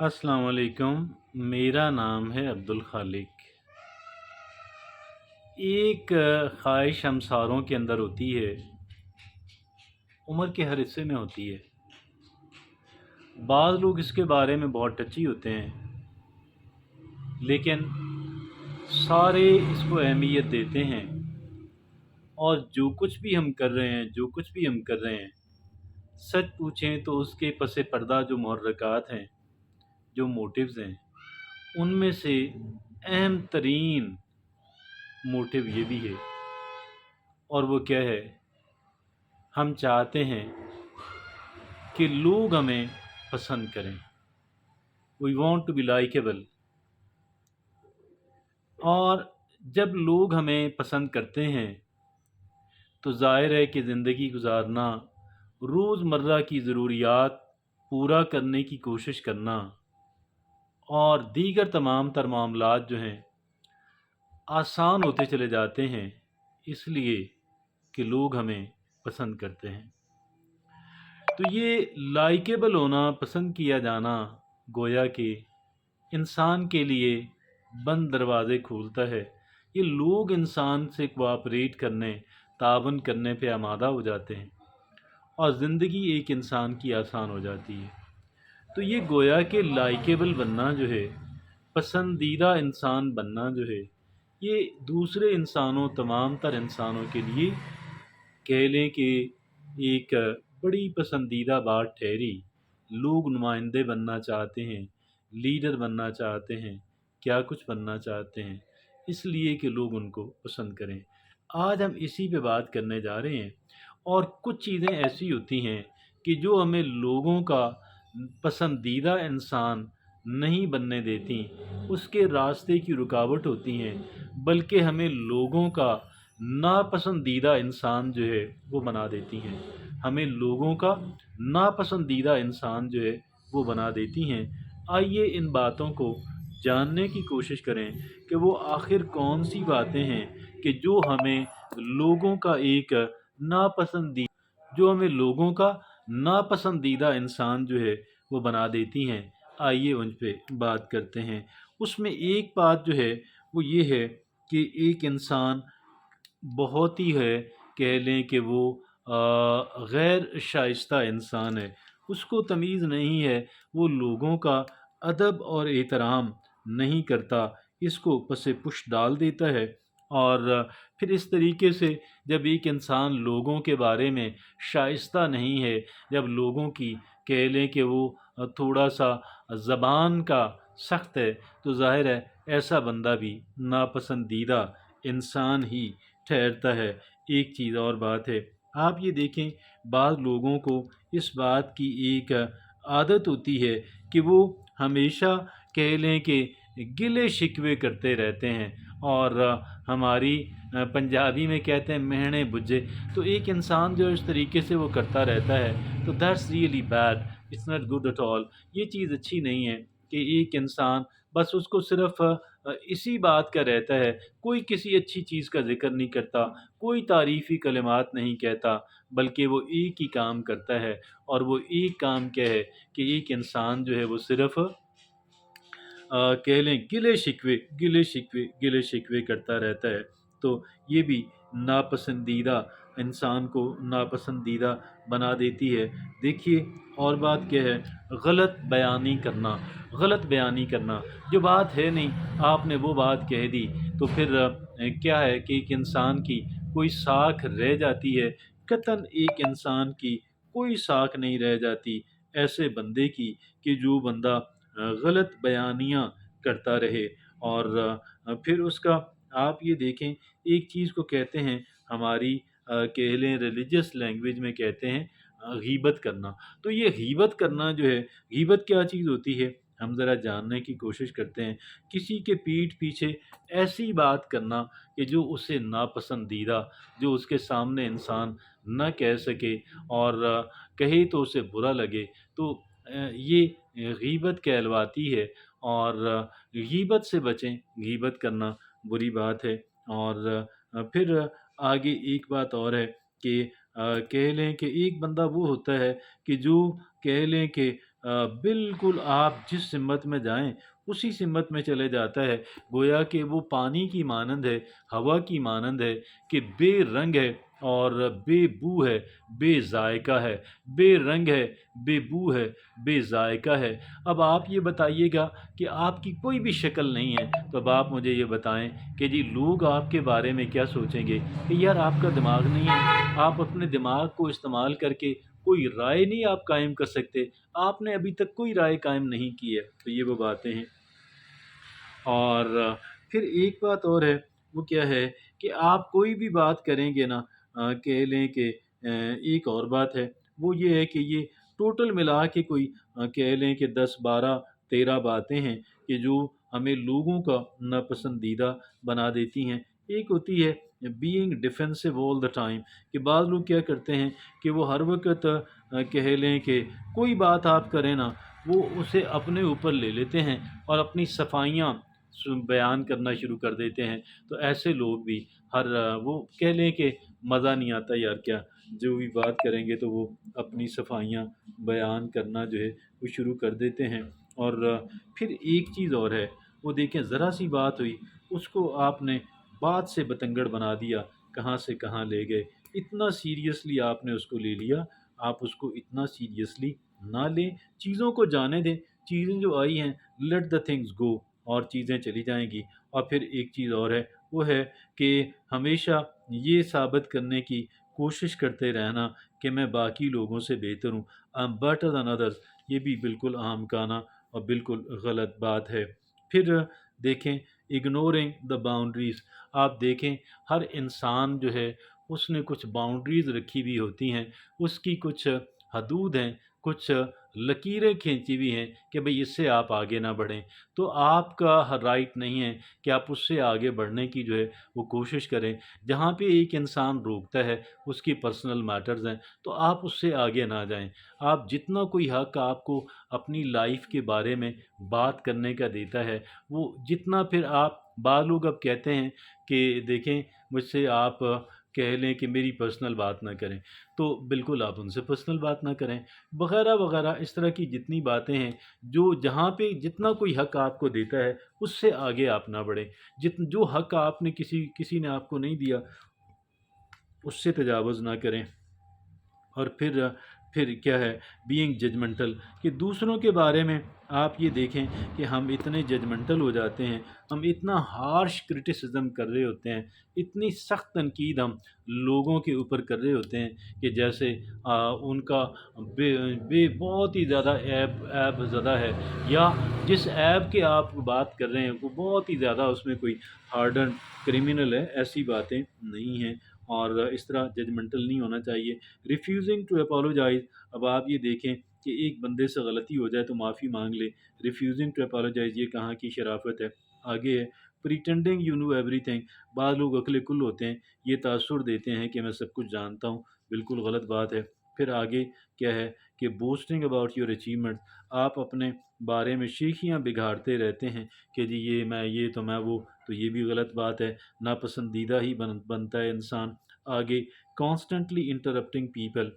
अस्सलाम वालेकुम। मेरा नाम है अब्दुल खालिक। एक ख्वाहिश हम सारों के अंदर होती है, उम्र के हर हिस्से में होती है। बाज़ लोग इसके बारे में बहुत टची होते हैं, लेकिन सारे इसको अहमियत देते हैं। और जो कुछ भी हम कर रहे हैं, सच पूछें तो उसके पसे पर्दा जो मुहर्रकात हैं, जो मोटिव्स हैं, उनमें से अहम तरीन मोटिव ये भी है। और वो क्या है? हम चाहते हैं कि लोग हमें पसंद करें। We want to be likeable. और जब लोग हमें पसंद करते हैं तो ज़ाहिर है कि ज़िंदगी गुजारना, रोज़मर्रा की ज़रूरियात पूरा करने की कोशिश करना और दीगर तमाम तर मामलात जो हैं आसान होते चले जाते हैं, इसलिए कि लोग हमें पसंद करते हैं। तो ये लाइकेबल होना, पसंद किया जाना, गोया कि इंसान के लिए बंद दरवाज़े खोलता है। ये लोग इंसान से कोऑपरेट करने, तावन करने पे आमादा हो जाते हैं और ज़िंदगी एक इंसान की आसान हो जाती है। तो ये गोया कि लाइकेबल बनना जो है, पसंदीदा इंसान बनना जो है, ये दूसरे इंसानों, तमाम तर इंसानों के लिए कह लें कि एक बड़ी पसंदीदा बात ठहरी। लोग नुमाइंदे बनना चाहते हैं, लीडर बनना चाहते हैं, क्या कुछ बनना चाहते हैं, इसलिए कि लोग उनको पसंद करें। आज हम इसी पे बात करने जा रहे हैं। और कुछ चीज़ें ऐसी होती हैं कि जो हमें लोगों का पसंदीदा इंसान नहीं बनने देती, उसके रास्ते की रुकावट होती हैं, बल्कि हमें लोगों का नापसंदीदा इंसान जो है वो बना देती हैं। हमें लोगों का नापसंदीदा इंसान जो है वो बना देती हैं। आइए इन बातों को जानने की कोशिश करें कि वो आखिर कौन सी बातें हैं कि लोगों का एक नापसंदी जो हमें लोगों का नापसंदीदा इंसान जो है वो बना देती हैं। आइए उन पे बात करते हैं। उसमें एक बात जो है वो ये है कि एक इंसान बहुत ही है, कह लें कि वो गैर शाइस्ता इंसान है। उसको तमीज़ नहीं है, वो लोगों का अदब और एहतराम नहीं करता, इसको पसे पुश डाल देता है। और फिर इस तरीके से जब एक इंसान लोगों के बारे में शाइस्ता नहीं है, जब लोगों की कह लें कि वो थोड़ा-सा ज़बान का सख्त है, तो ज़ाहिर है ऐसा बंदा भी नापसंदीदा इंसान ही ठहरता है। एक चीज़ और बात है, आप ये देखें, बाज़ लोगों को इस बात की एक आदत होती है कि वो हमेशा कह लें कि गिले शिकवे करते रहते हैं। और हमारी पंजाबी में कहते हैं मेहणे बुज्झे। तो एक इंसान जो इस तरीके से वो करता रहता है, तो that's really bad, it's not good at all. ये चीज़ अच्छी नहीं है कि एक इंसान बस उसको सिर्फ़ इसी बात का रहता है, कोई किसी अच्छी चीज़ का ज़िक्र नहीं करता, कोई तारीफ़ी कलिमात नहीं कहता, बल्कि वो एक ही काम करता है। और वो एक काम क्या है कि एक इंसान जो है वो सिर्फ़ कह लें गिले शिकवे करता रहता है। तो ये भी नापसंदीदा इंसान को नापसंदीदा बना देती है। देखिए, और बात क्या है, गलत बयानी करना, जो बात है नहीं आपने वो बात कह दी, तो फिर क्या है कि एक इंसान की कोई साख रह जाती है, कतन एक इंसान की कोई साख नहीं रह जाती ऐसे बंदे की कि जो बंदा गलत बयानियाँ करता रहे। और फिर उसका आप ये देखें, एक चीज़ को कहते हैं हमारी कह लें रिलीजियस लैंग्वेज में कहते हैं गीबत करना। तो ये गीबत करना जो है, गीबत क्या चीज़ होती है? हम ज़रा जानने की कोशिश करते हैं। किसी के पीठ पीछे ऐसी बात करना कि जो उसे नापसंदीदा, जो उसके सामने इंसान ना कह सके और कहे तो उसे बुरा लगे, तो ये गीबत कहलवाती है। और गीबत से बचें, गीबत करना बुरी बात है। और फिर आगे एक बात और है कि कह लें कि एक बंदा वो होता है कि जो कह लें कि बिल्कुल आप जिस सिमत में जाएँ, उसी सिमत में चले जाता है। गोया कि वो पानी की मानंद है, हवा की मानंद है कि बेरंग है और बेबू है, बेज़ायक़ा है। बेरंग है, बेबू है, बेज़ायक़ा है। अब आप ये बताइएगा कि आपकी कोई भी शक्ल नहीं है, तो अब आप मुझे ये बताएँ कि जी लोग आपके बारे में क्या सोचेंगे कि यार आपका दिमाग नहीं है, आप अपने दिमाग को इस्तेमाल करके कोई राय नहीं आप कायम कर सकते। आपने अभी तक कोई राय कायम नहीं की है। तो ये वो बातें हैं। और फिर एक बात और है, वो क्या है कि आप कोई भी बात करेंगे ना, कह लें कि एक और बात है, वो ये है कि ये टोटल मिला के कोई कह लें कि 10, 12, 13 बातें हैं कि जो हमें लोगों का नापसंदीदा बना देती हैं। एक होती है being defensive all the time कि बाद लोग क्या करते हैं कि वो हर वक़्त कह लें कि कोई बात आप करें ना, वो उसे अपने ऊपर ले लेते हैं और अपनी सफाइयाँ बयान करना शुरू कर देते हैं। तो ऐसे लोग भी वो कह लें कि मज़ा नहीं आता यार क्या, जो भी बात करेंगे तो वो अपनी सफाइयाँ बयान करना जो है वो शुरू कर देते हैं। और फिर एक चीज़ और है, वो देखें ज़रा सी बात हुई, उसको आपने बात से बतंगड़ बना दिया, कहाँ से कहाँ ले गए। इतना सीरियसली आपने उसको ले लिया, आप उसको इतना सीरियसली ना लें, चीज़ों को जाने दें। चीज़ें जो आई हैं, लेट द थिंग्स गो, और चीज़ें चली जाएँगी। और फिर एक चीज़ और है, वो है कि हमेशा ये साबित करने की कोशिश करते रहना कि मैं बाकी लोगों से बेहतर हूँ, I am better than others. ये भी बिल्कुल आमखाना और बिल्कुल गलत बात है। फिर देखें इग्नोरिंग द बाउंड्रीज़, आप देखें हर इंसान जो है उसने कुछ बाउंड्रीज़ रखी हुई होती हैं, उसकी कुछ हदूद हैं, कुछ लकीरें खींची हुई हैं कि भई इससे आप आगे ना बढ़ें। तो आपका राइट नहीं है कि आप उससे आगे बढ़ने की जो है वो कोशिश करें। जहाँ पे एक इंसान रोकता है, उसकी पर्सनल मैटर्स हैं, तो आप उससे आगे ना जाएँ। आप जितना कोई हक़ आपको अपनी लाइफ़ के बारे में बात करने का देता है, वो जितना फिर आप बाद लोग अब कहते हैं कि देखें मुझसे आप कह लें कि मेरी पर्सनल बात ना करें, तो बिल्कुल आप उनसे पर्सनल बात ना करें, वग़ैरह-वग़ैरह इस तरह की जितनी बातें हैं, जो जहाँ पे जितना कोई हक़ आपको देता है, उससे आगे आप ना बढ़ें। जो हक़ आपने किसी किसी ने आपको नहीं दिया, उससे तजावुज़ ना करें। और फिर क्या है बीइंग जजमेंटल कि दूसरों के बारे में आप ये देखें कि हम इतने जजमेंटल हो जाते हैं, हम इतना हार्श क्रिटिसिज्म कर रहे होते हैं, इतनी सख्त तनकीद हम लोगों के ऊपर कर रहे होते हैं कि जैसे उनका बहुत ही ज़्यादा ऐब ज़दा है, या जिस ऐब के आप बात कर रहे हैं वो बहुत ही ज़्यादा उसमें कोई हार्डन क्रिमिनल है, ऐसी बातें नहीं हैं। और इस तरह जजमेंटल नहीं होना चाहिए। रिफ्यूज़िंग टू अपोलोजाइज़, अब आप ये देखें कि एक बंदे से गलती हो जाए तो माफ़ी माँग ले। रिफ्यूज़िंग टू अपोलोजाइज़ ये कहाँ की शराफ़त है। आगे है प्रिटेंडिंग यू नो एवरीथिंग, बाद लोग अक्ल कुल होते हैं, ये तासुर देते हैं कि मैं सब कुछ जानता हूँ, बिल्कुल गलत बात है। फिर आगे क्या है कि बोस्टिंग अबाउट योर अचीवमेंट्स, आप अपने बारे में शेखियाँ बिगाड़ते रहते हैं कि जी ये मैं, ये तो मैं वो, तो ये भी गलत बात है। नापसंदीदा ही बनता है इंसान। आगे कॉन्स्टेंटली इंटरप्टिंग पीपल,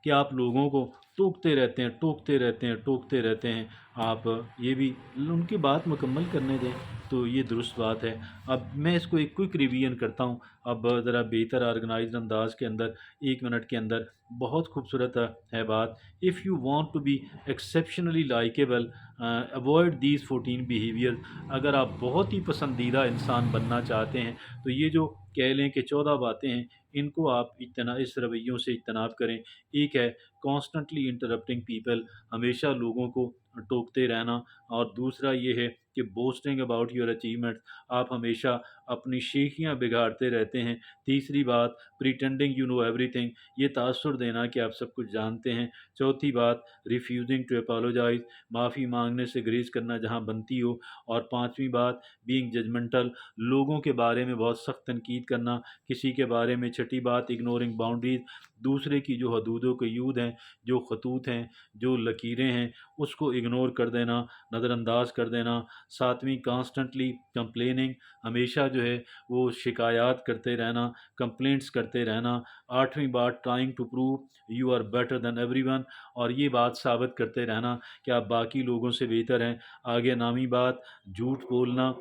कि आप लोगों को टोकते रहते हैं, टोकते रहते हैं, टोकते रहते हैं। आप ये भी उनकी बात मुकम्मल करने दें, तो ये दुरुस्त बात है। अब मैं इसको एक क्विक रिवीजन करता हूँ, अब ज़रा बेहतर ऑर्गेनाइज्ड अंदाज के अंदर 1 मिनट के अंदर। बहुत खूबसूरत है बात। If you want to be exceptionally likeable, avoid these 14 behaviour, अगर आप बहुत ही पसंदीदा इंसान बनना चाहते हैं, तो ये जो कह लें कि 14 बातें हैं, इनको आप इस रवैयों से इज्तनाब करें। एक है कॉन्स्टेंटली इंटरप्टिंग पीपल, हमेशा लोगों को टोकते रहना। और दूसरा ये है कि बोस्टिंग अबाउट योर अचीवमेंट, आप हमेशा अपनी शेखियाँ बिगाड़ते रहते हैं। तीसरी बात प्रिटेंडिंग यू नो एवरीथिंग, ये तासुर देना कि आप सब कुछ जानते हैं। चौथी बात रिफ्यूजिंग टू अपोलोजाइज, माफ़ी मांगने से ग्रेज करना जहाँ बनती हो। और पांचवी बात बीइंग जजमेंटल, लोगों के बारे में बहुत सख्त तनकीद करना, किसी के बारे में چھٹی بات اگنورنگ باؤنڈریز، دوسرے کی جو حدود و قیود ہیں، جو خطوط ہیں، جو لکیریں ہیں، اس کو اگنور کر دینا، نظر انداز کر دینا۔ ساتویں کانسٹنٹلی کمپلیننگ، ہمیشہ جو ہے وہ شکایات کرتے رہنا، کمپلینٹس کرتے رہنا۔ آٹھویں بات trying to prove you are better than everyone, اور یہ بات ثابت کرتے رہنا کہ آپ باقی لوگوں سے بہتر ہیں۔ آگے نامی بات جھوٹ بولنا،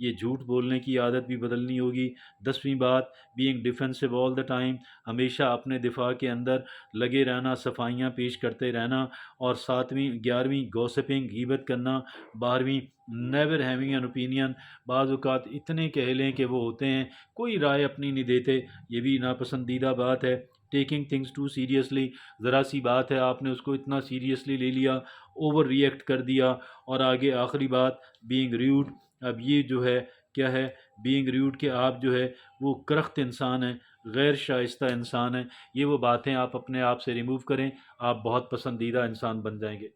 یہ جھوٹ بولنے کی عادت بھی بدلنی ہوگی۔ 10ویں بات being defensive all the time, ہمیشہ اپنے دفاع کے اندر لگے رہنا، صفائیاں پیش کرتے رہنا۔ اور 11ویں گوسپنگ، غیبت کرنا۔ 12ویں نیور ہیونگ این اوپینین، بعض اوقات اتنے کہلیں کہ وہ ہوتے ہیں کوئی رائے اپنی نہیں دیتے، یہ بھی ناپسندیدہ بات ہے۔ ٹیکنگ تھنگس ٹو سیریسلی، ذرا سی بات ہے آپ نے اس کو اتنا سیریسلی لے لیا، اوور ری ایکٹ کر دیا۔ اور آگے آخری بات بینگ ریوڈ، اب یہ جو ہے کیا ہے، بینگ ریوڈ کہ آپ جو ہے وہ کرخت انسان ہیں، غیر شائستہ انسان ہیں۔ یہ وہ باتیں آپ اپنے آپ سے ریموو کریں، آپ بہت پسندیدہ انسان بن جائیں گے۔